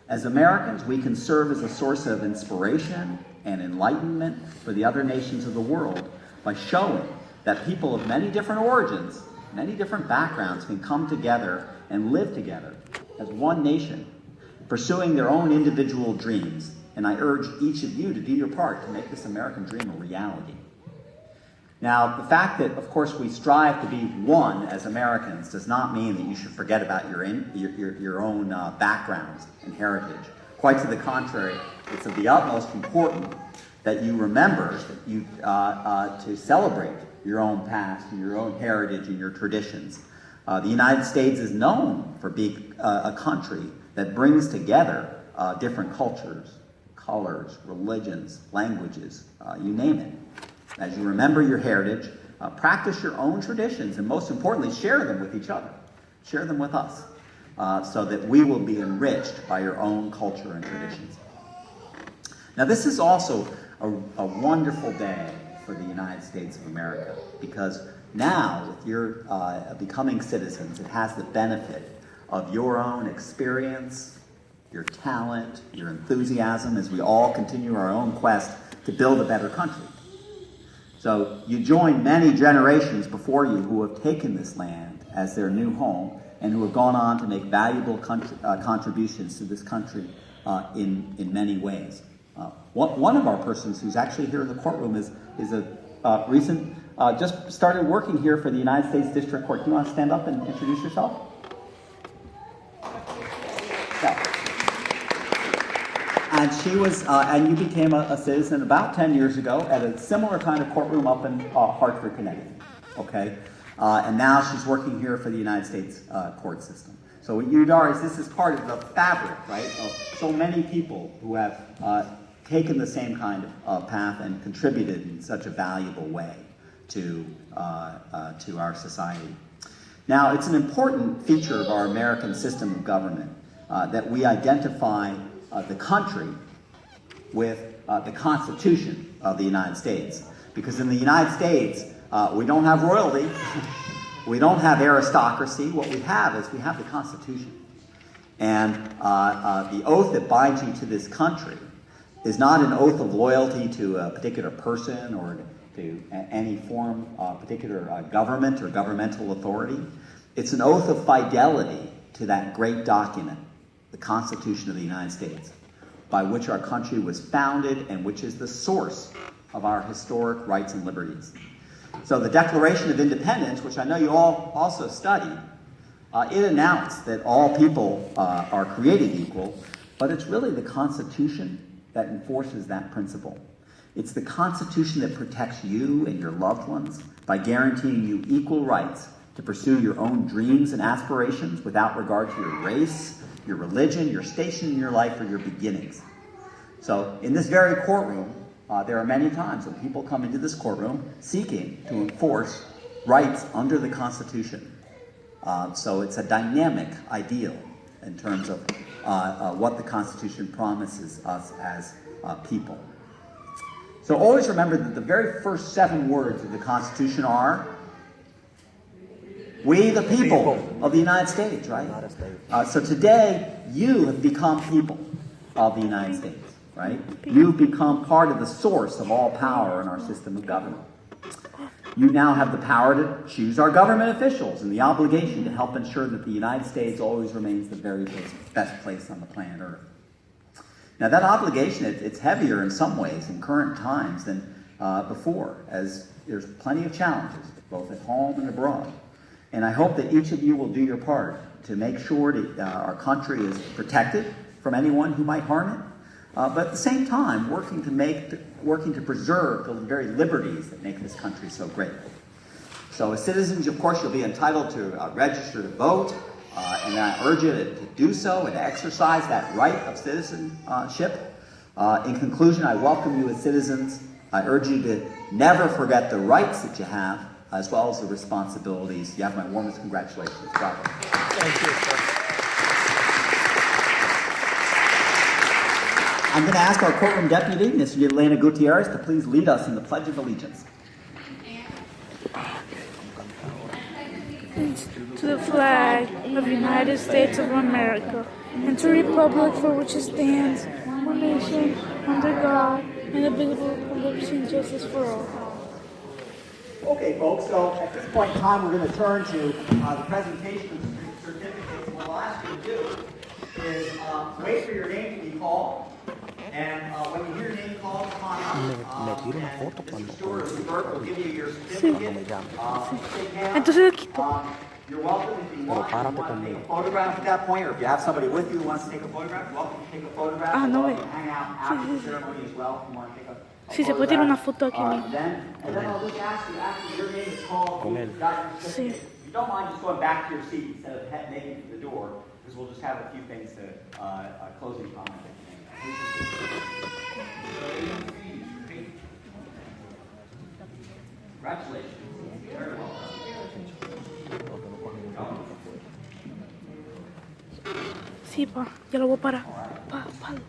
As Americans, we can serve as a source of inspiration and enlightenment for the other nations of the world by showing that people of many different origins, many different backgrounds can come together and live together as one nation, pursuing their own individual dreams. And I urge each of you to do your part to make this American dream a reality. Now, the fact that, of course, we strive to be one as Americans does not mean that you should forget about your own backgrounds and heritage. Quite to the contrary, it's of the utmost importance that you remember that you to celebrate your own past and your own heritage and your traditions. The United States is known for being a country that brings together different cultures, colors, religions, languages, you name it. As you remember your heritage, practice your own traditions, and most importantly, share them with each other. Share them with us, so that we will be enriched by your own culture and traditions. Now, this is also a wonderful day for the United States of America, because now, with your becoming citizens, it has the benefit of your own experience, your talent, your enthusiasm, as we all continue our own quest to build a better country. So you join many generations before you who have taken this land as their new home and who have gone on to make valuable contributions to this country in many ways. One of our persons who's actually here in the courtroom is a recent, just started working here for the United States District Court. Do you want to stand up and introduce yourself? Yeah. And she was, and you became a citizen about 10 years ago at a similar kind of courtroom up in Hartford, Connecticut. Okay, and now she's working here for the United States court system. So Udaris, this is part of the fabric, right, of so many people who have taken the same kind of path and contributed in such a valuable way to our society. Now, it's an important feature of our American system of government that we identify the country with the Constitution of the United States. Because in the United States, we don't have royalty, we don't have aristocracy. What we have is we have the Constitution. And the oath that binds you to this country is not an oath of loyalty to a particular person or to any form of particular government or governmental authority. It's an oath of fidelity to that great document, the Constitution of the United States, by which our country was founded and which is the source of our historic rights and liberties. So the Declaration of Independence, which I know you all also studied, it announced that all people are created equal, but it's really the Constitution that enforces that principle. It's the Constitution that protects you and your loved ones by guaranteeing you equal rights to pursue your own dreams and aspirations without regard to your race, your religion, your station in your life, or your beginnings. So in this very courtroom, there are many times when people come into this courtroom seeking to enforce rights under the Constitution. So it's a dynamic ideal in terms of what the Constitution promises us as people. So always remember that the very first 7 words of the Constitution are, we the people of the United States, right? So today, you have become people of the United States, right? You've become part of the source of all power in our system of government. You now have the power to choose our government officials and the obligation to help ensure that the United States always remains the very best place on the planet Earth. Now that obligation, it's heavier in some ways in current times than before, as there's plenty of challenges, both at home and abroad. And I hope that each of you will do your part to make sure that our country is protected from anyone who might harm it, but at the same time working to preserve the very liberties that make this country so great. So as citizens, of course, you'll be entitled to register to vote, and I urge you to do so and to exercise that right of citizenship. In conclusion, I welcome you as citizens. I urge you to never forget the rights that you have, as well as the responsibilities. You have my warmest congratulations. Bravo. Thank you, sir. I'm going to ask our courtroom deputy, Ms. Yelena Gutierrez, to please lead us in the Pledge of Allegiance. To the flag of the United States of America and to the republic for which it stands, one nation, under God, indivisible, with liberty and justice for all. Okay, folks, so at this point in time, we're going to turn to the presentation of certificates. What we'll ask you to do is wait for your name to be called. And when you hear your name called, come on up. Mr. Stewart or Bert will give you your certificate. Entonces lo quito. You're welcome if you want to take a photograph at that point, or if you have somebody with you who wants to take a photograph, you're welcome to take a photograph. Ah, no, you can hang out after the ceremony as well if you want to take a Sí, se puede tirar una foto aquí mismo. And then I'll just ask you after your name is called, you got your certificate. If you don't mind just going back to your seat instead of making it to the door, because we'll just have a few things to closing comment. Congratulations. Very well done. Sí, pa, ya lo voy a parar. Pa, palo.